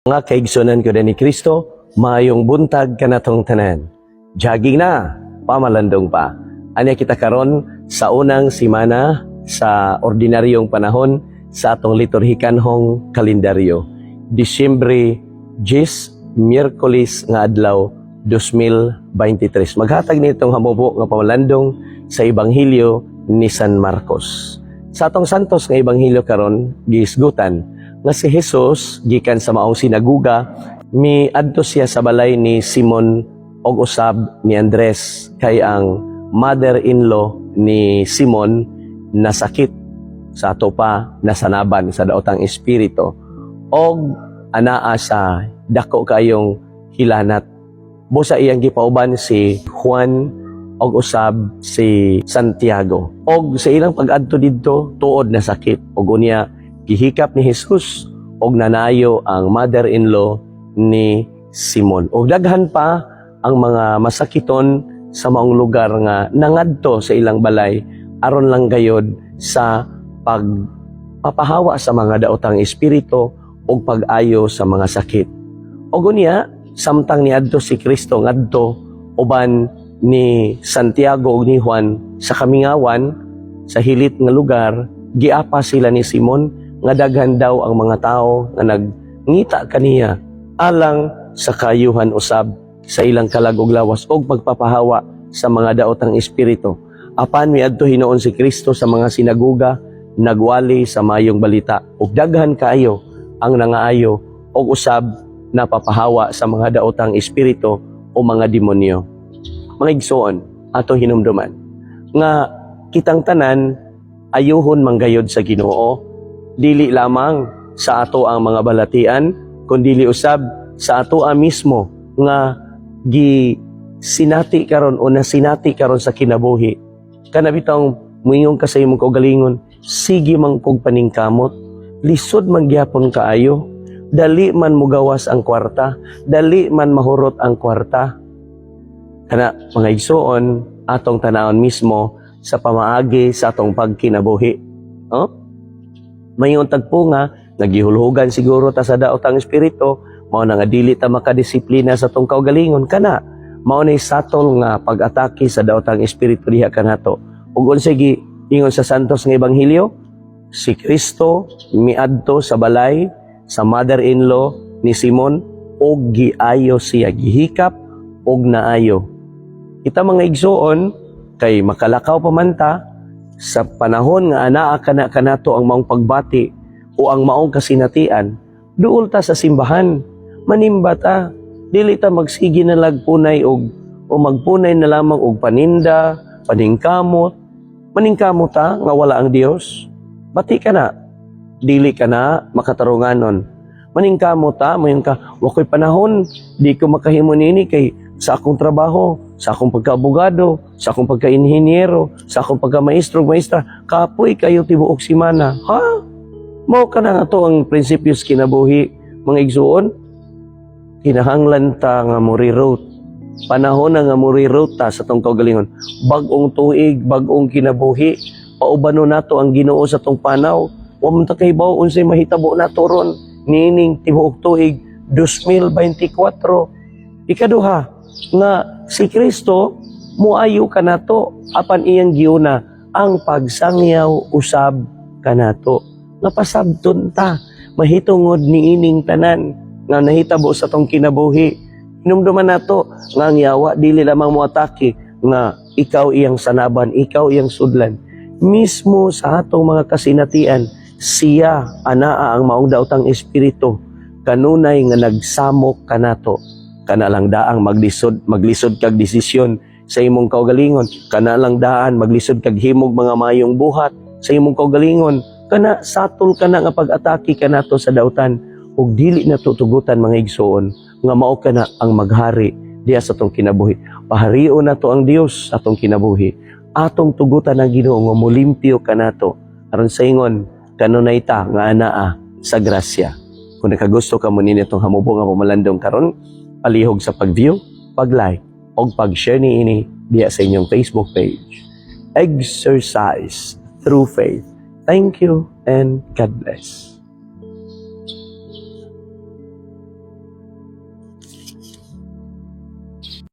Mga kaigsunan ko din ni Kristo, maayong buntag kanatong tanan. Jogging na, pamalandong pa. Anya kita karon sa unang simana sa ordinaryong panahon sa atong liturhikanhong kalendaryo. Disyembre 10, Miyerkules nga adlaw 2023. Maghatag nitong hamubo nga pamalandong sa Ebanghelyo ni San Marcos. Sa atong santos nga Ebanghelyo karon giisgutan nga si Jesus gikan sa maong sinaguga miadto siya sa balay ni Simon og usab ni Andres kay ang mother-in-law ni Simon nasakit sa ato pa nasanaban sa daotang espiritu og anaa sa dako kayong hilanat. Busa iyang gipauban si Juan og usab si Santiago. Og sa ilang pag-adto didto tuod na sakit og unya gihikap ni Jesus og nanayo ang mother-in-law ni Simon. Og daghan pa ang mga masakiton sa maong lugar nga nangadto sa ilang balay aron lang gayod sa pagpapahawa sa mga daotang espiritu og pag-ayo sa mga sakit. Og unya samtang niadto si Kristo ngadto uban ni Santiago ug ni Juan sa kamingawan sa hilit nga lugar, giapa sila ni Simon nga daghan daw ang mga tao nga nagngita kaniya alang sa kayuhan usab sa ilang kalag ug lawas og pagpapahawa sa mga daotang espiritu. Apan miadto hinuon si Kristo sa mga sinaguga, nagwali sa mayong balita ug daghan kaayo ang nangaayo og usab napapahawa sa mga daotang espiritu o mga demonyo. Mga igsoon ato hinumduman nga kitang tanan ayuhon manggayod sa Ginoo, dili lamang sa ato ang mga balatian kundi usab sa ato mismo nga sinati karon o nasinati karon sa kinabuhi. Kana bitong muingon ka sa imong kaugalingon, sige man kog paningkamot, lisod man gyapon kaayo, dali man mugawas ang kwarta, dali man mahurot ang kwarta. Kana mga igsoon atong tanawon mismo sa pamaagi sa atong pagkinabuhi. Mayon tagpo nga nagihulhugan siguro ta sa daotang espiritu, mao na nga dili ta makadisiplina sa atong kaugalingon kana mao nay satol nga pag-atake sa daotang espiritu diha kanato. Ug unsay giingon sa santos nga ebanghelyo, si Kristo miadto sa balay sa mother-in-law ni Simon og giayo siya, gihikap og naayo. Kita mga igsoon kay makalakaw pa man ta sa panahon nga anaa kanato ang maong pagbati o ang maong kasinatian, duol ta sa simbahan, manimba ta, dili ta magsigi na lagpunay o magpunay na lamang og paninda, paningkamot, maningkamot ta nga wala ang Dios. Bati ka na, dili ka na makatarunganon. Maningkamot ta, mayon ka, wakoy panahon, di ko makahimo nini kay sa akong trabaho, sa akong pagkaabogado, sa akong pagka-inhinyero, sa akong pagka-maestro, maestra, kapoy kayo tibuok simana. Ha? Mao ka na nga to ang prinsipyos kinabuhi, mga igsuon. Kinahanglan ta nga morirot. Panahon na nga morirot ta sa tong kaugalingon. Bag-ong tuig, bag-ong kinabuhi, paubano nato ang Ginoo sa tong panaw. Wa man ta kahibaw unsay mahitabo nato ron nining tibuok tuig 2024. Ikaduha, nga si Kristo muayo kanato apan iyang giuna ang pagsangyaw usab kanato nga pasabton ta mahitungod niining tanan nga nahitabo sa tong kinabuhi. Hinumduman nato nga ang yawa dili lamang moatake nga ikaw iyang sanaban, ikaw iyang sudlan. Mismo sa atong mga kasinatian, siya anaa ang maong daotang espiritu kanunay nga nagsamok kanato. Kana lang daang maglisod kag desisyon sa imong kaugalingon, kana lang daan maglisod kag himog mga mayong buhat sa imong kaugalingon, kana satol kana nga pag-atake kanato sa dautan ug dili na tutugutan mga igsoon nga mao kana ang maghari diha sa atong kinabuhi. Paharion nato ang Dios sa atong kinabuhi. Atong tugutan ang Ginoo nga molimpyo kanato aron sa ingon kanunay ta nga anaa sa grasya. Kung nakagusto ka mo nini itong hamubo nga pamalandong karon, palihog sa pag-view, pag-like, o pag-share niini diya sa inyong Facebook page. Exercise through faith. Thank you and God bless.